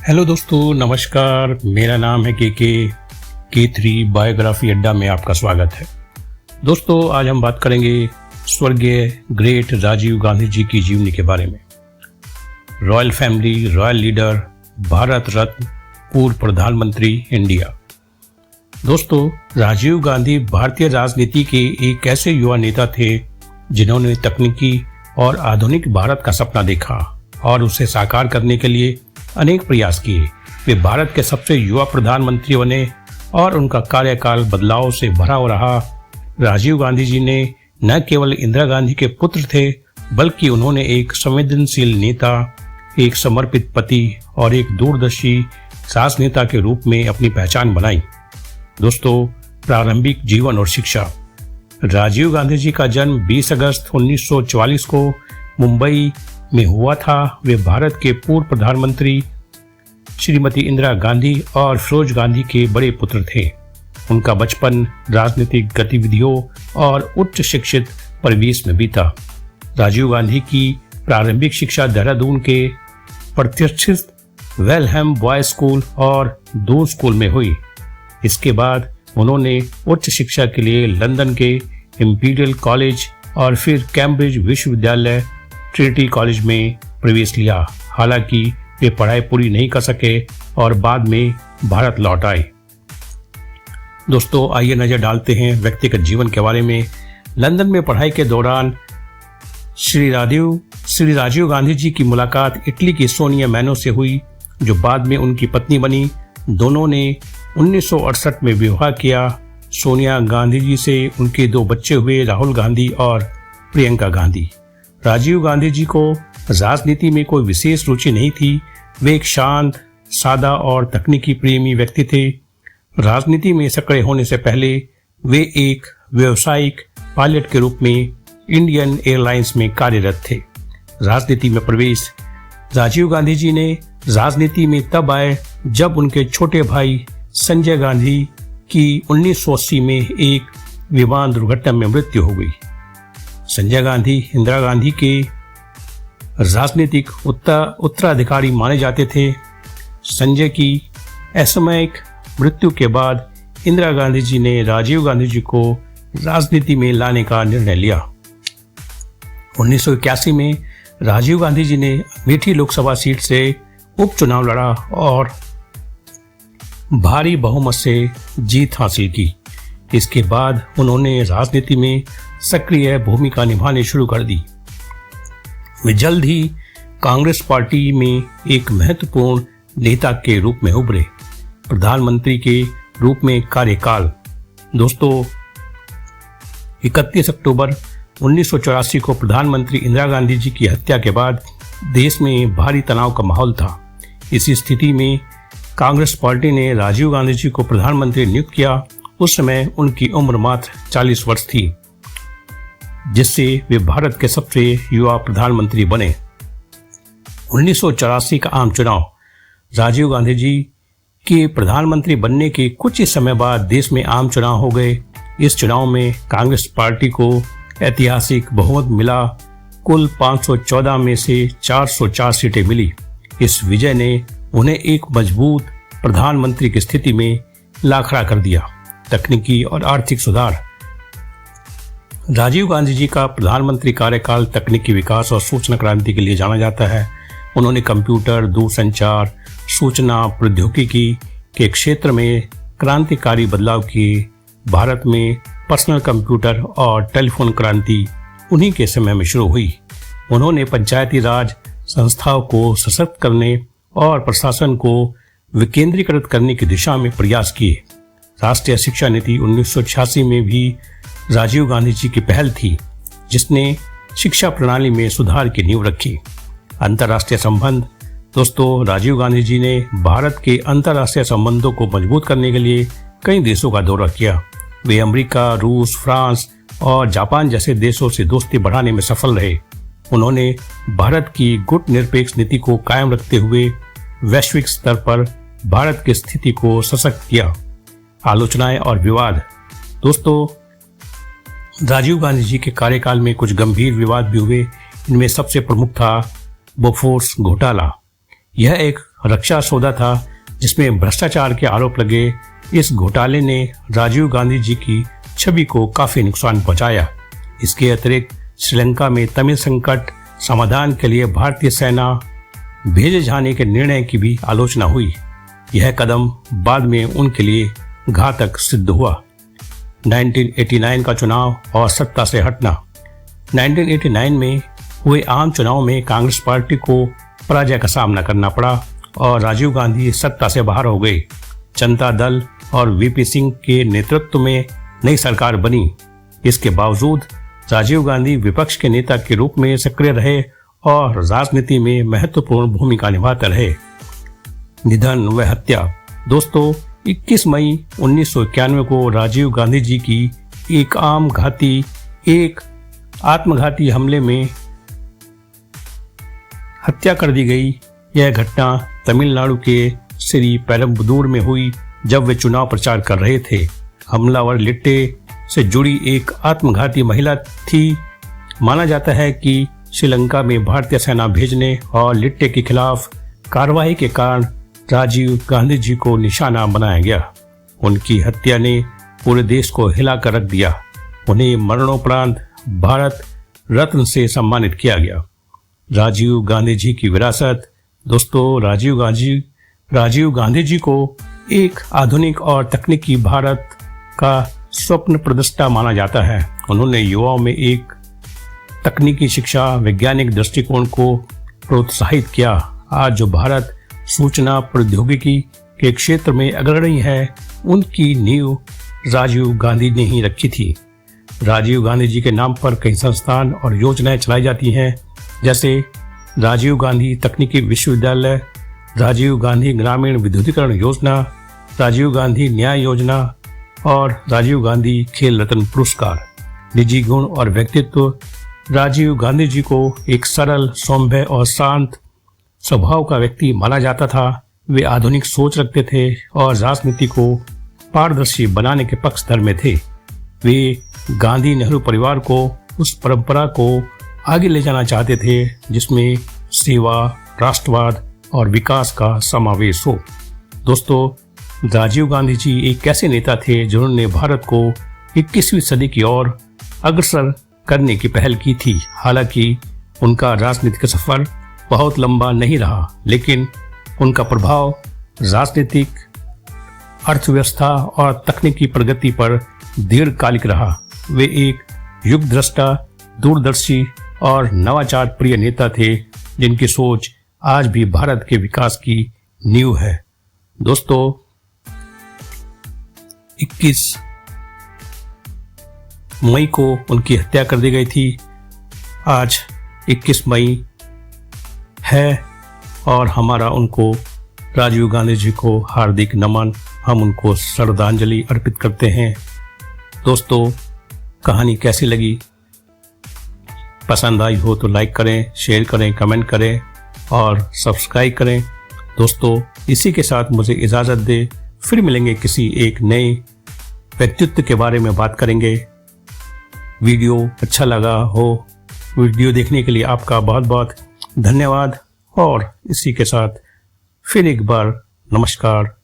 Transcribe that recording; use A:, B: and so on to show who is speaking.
A: Hello दोस्तों, नमस्कार। मेरा नाम है के3 बायोग्राफी अड्डा में आपका स्वागत है। दोस्तों, आज हम बात करेंगे स्वर्गीय ग्रेट राजीव गांधी जी की जीवनी के बारे में। Royal family, royal leader, Bharat Ratna, पूर्व प्रधानमंत्री इंडिया। दोस्तों, राजीव गांधी भारतीय राजनीति के एक ऐसे युवा नेता थे जिन्होंने तकनीकी और आधुनिक भारत का सपना देखा और उसे साकार करने के लिए अनेक प्रयास किए। वे भारत के सबसे युवा प्रधानमंत्री बने और उनका कार्यकाल बदलाव से भरा हो रहा। राजीव गांधी जी ने न केवल इंदिरा गांधी के पुत्र थे, बल्कि उन्होंने एक संवेदनशील नेता, एक समर्पित पति और एक दूरदर्शी राजनेता के रूप में अपनी पहचान बनाई। दोस्तों, प्रारंभिक जीवन और शिक्षा। राजीव गांधी जी का जन्म 20 अगस्त 1944 को मुंबई में हुआ था। वे भारत के पूर्व प्रधानमंत्री श्रीमती इंदिरा गांधी और फिरोज गांधी के बड़े पुत्र थे। उनका बचपन राजनीतिक गतिविधियों और उच्च शिक्षित परिवेश में बीता। राजीव गांधी की प्रारंभिक शिक्षा देहरादून के प्रतिष्ठित वेलहम बॉयज स्कूल और दून स्कूल में हुई। इसके बाद उन्होंने उच्च शिक्षा के लिए लंदन के इंपीरियल कॉलेज और फिर कैम्ब्रिज विश्वविद्यालय ट्रिनिटी कॉलेज में प्रवेश लिया। हालांकि वे पढ़ाई पूरी नहीं कर सके और बाद में भारत लौट आए। दोस्तों, आइए नजर डालते हैं व्यक्तिगत जीवन के बारे में। लंदन में पढ़ाई के दौरान श्री राजीव गांधी जी की मुलाकात इटली की सोनिया मैनो से हुई, जो बाद में उनकी पत्नी बनी। दोनों ने 1968 में विवाह किया। सोनिया गांधी जी से उनके 2 बच्चे हुए, राहुल गांधी और प्रियंका गांधी। राजीव गांधी जी को राजनीति में कोई विशेष रुचि नहीं थी। वे एक शांत, सादा और तकनीकी प्रेमी व्यक्ति थे। राजनीति में सक्रिय होने से पहले वे एक व्यावसायिक पायलट के रूप में इंडियन एयरलाइंस में कार्यरत थे। राजनीति में प्रवेश। राजीव गांधी जी ने राजनीति में तब आए जब उनके छोटे भाई संजय गांधी की 1980 में एक विमान दुर्घटना में मृत्यु हो गई। संजय गांधी इंदिरा गांधी के राजनीतिक उत्तराधिकारी माने जाते थे। संजय की असामयिक मृत्यु के बाद इंदिरा गांधी जी ने राजीव गांधी जी को राजनीति में लाने का निर्णय लिया। 1981 में राजीव गांधी जी ने अमेठी लोकसभा सीट से उपचुनाव लड़ा और भारी बहुमत से जीत हासिल की। इसके बाद उन्होंने राजनीति में सक्रिय भूमिका निभानी शुरू कर दी। वे जल्द ही कांग्रेस पार्टी में एक महत्वपूर्ण नेता के रूप में उभरे। प्रधानमंत्री के रूप में कार्यकाल। दोस्तों, 31 अक्टूबर 1984 को प्रधानमंत्री इंदिरा गांधी जी की हत्या के बाद देश में भारी तनाव का माहौल था। इसी स्थिति में कांग्रेस पार्टी ने राजीव गांधी जी को प्रधानमंत्री नियुक्त किया। उस समय उनकी उम्र मात्र 40 वर्ष थी, जिससे वे भारत के सबसे युवा प्रधानमंत्री बने। 1984 का आम चुनाव। राजीव गांधी जी के प्रधानमंत्री बनने के कुछ ही समय बाद देश में आम चुनाव हो गए। इस चुनाव में कांग्रेस पार्टी को ऐतिहासिक बहुमत मिला। कुल 514 में से 404 सीटें मिली। इस विजय ने उन्हें एक मजबूत प्रधानमंत्री की स्थिति में ला खड़ा कर दिया। तकनीकी और आर्थिक सुधार। राजीव गांधी जी का प्रधानमंत्री कार्यकाल तकनीकी विकास और सूचना क्रांति के लिए जाना जाता है। उन्होंने कंप्यूटर, दूरसंचार, सूचना प्रौद्योगिकी के क्षेत्र में क्रांतिकारी बदलाव किए। भारत में पर्सनल कंप्यूटर और टेलीफोन क्रांति उन्हीं के समय में शुरू हुई। उन्होंने पंचायती राज संस्थाओं को सशक्त करने और प्रशासन को विकेंद्रीकृत करने की दिशा में प्रयास किए। राष्ट्रीय शिक्षा नीति 1986 में भी राजीव गांधी जी की पहल थी, जिसने शिक्षा प्रणाली में सुधार की नींव रखी। अंतर्राष्ट्रीय संबंध। दोस्तों, राजीव गांधी जी ने भारत के अंतर्राष्ट्रीय संबंधों को मजबूत करने के लिए कई देशों का दौरा किया। वे अमेरिका, रूस, फ्रांस और जापान जैसे देशों से दोस्ती बढ़ाने में सफल रहे। उन्होंने भारत की गुटनिरपेक्ष नीति को कायम रखते हुए वैश्विक स्तर पर भारत की स्थिति को सशक्त किया। आलोचनाएं और विवाद। दोस्तों, राजीव गांधी जी के कार्यकाल में कुछ गंभीर विवाद भी हुए। इनमें सबसे प्रमुख था बोफोर्स घोटाला। यह एक रक्षा सौदा था जिसमें भ्रष्टाचार के आरोप लगे। इस घोटाले ने राजीव गांधी जी की छवि को काफी नुकसान पहुंचाया। इसके अतिरिक्त श्रीलंका में तमिल संकट समाधान के लिए भारतीय सेना भेजे जाने के निर्णय की भी आलोचना हुई। यह कदम बाद में उनके लिए घातक सिद्ध हुआ। 1989 का चुनाव और सत्ता से हटना। 1989 में हुए आम चुनाव में कांग्रेस पार्टी को पराजय का सामना करना पड़ा और राजीव गांधी सत्ता से बाहर हो गए। जनता दल और वीपी सिंह के नेतृत्व में नई सरकार बनी। इसके बावजूद राजीव गांधी विपक्ष के नेता के रूप में सक्रिय रहे और राजनीति में महत्वपूर्ण भूमिका निभाते रहे। निधन व हत्या। दोस्तों, 21 मई 1991 को राजीव गांधी जी की एक आत्मघाती हमले में हत्या कर दी गई। यह घटना तमिलनाडु के श्री पेरम्बदूर में हुई जब वे चुनाव प्रचार कर रहे थे। हमलावर लिट्टे से जुड़ी एक आत्मघाती महिला थी। माना जाता है कि श्रीलंका में भारतीय सेना भेजने और लिट्टे के खिलाफ कार्रवाई के कारण राजीव गांधी जी को निशाना बनाया गया। उनकी हत्या ने पूरे देश को हिलाकर रख दिया। उन्हें मरणोपरांत भारत रत्न से सम्मानित किया गया। राजीव गांधी जी की विरासत। दोस्तों, राजीव गांधी जी को एक आधुनिक और तकनीकी भारत का स्वप्न प्रदर्शता माना जाता है। उन्होंने युवाओं में एक तकनीकी शिक्षा, वैज्ञानिक दृष्टिकोण को प्रोत्साहित किया। आज जो भारत सूचना प्रौद्योगिकी के क्षेत्र में अग्रणी है, उनकी नींव राजीव गांधी ने ही रखी थी। राजीव गांधी जी के नाम पर कई संस्थान और योजनाएं चलाई जाती हैं, जैसे राजीव गांधी तकनीकी विश्वविद्यालय, राजीव गांधी ग्रामीण विद्युतीकरण योजना, राजीव गांधी न्याय योजना और राजीव गांधी खेल रत्न पुरस्कार। निजी गुण और व्यक्तित्व। राजीव गांधी जी को एक सरल, सौम्य और शांत स्वभाव का व्यक्ति माना जाता था। वे आधुनिक सोच रखते थे और राजनीति को पारदर्शी बनाने के पक्षधर में थे। वे गांधी नेहरू परिवार को उस परंपरा को आगे ले जाना चाहते थे जिसमें सेवा, राष्ट्रवाद और विकास का समावेश हो। दोस्तों, राजीव गांधी जी एक ऐसे नेता थे जिन्होंने भारत को 21वीं सदी की ओर अग्रसर करने की पहल की थी। हालांकि उनका राजनीतिक सफर बहुत लंबा नहीं रहा, लेकिन उनका प्रभाव राजनीतिक, अर्थव्यवस्था और तकनीकी प्रगति पर दीर्घकालिक रहा। वे एक युगद्रष्टा, दूरदर्शी और नवाचार प्रिय नेता थे जिनकी सोच आज भी भारत के विकास की नींव है। दोस्तों, 21 मई को उनकी हत्या कर दी गई थी। आज 21 मई है और हमारा उनको, राजीव गांधी जी को हार्दिक नमन। हम उनको श्रद्धांजलि अर्पित करते हैं। दोस्तों, कहानी कैसी लगी? पसंद आई हो तो लाइक करें, शेयर करें, कमेंट करें और सब्सक्राइब करें। दोस्तों, इसी के साथ मुझे इजाज़त दे। फिर मिलेंगे किसी एक नए व्यक्तित्व के बारे में बात करेंगे। वीडियो अच्छा लगा हो, वीडियो देखने के लिए आपका बहुत बहुत धन्यवाद और इसी के साथ फिर एक बार नमस्कार।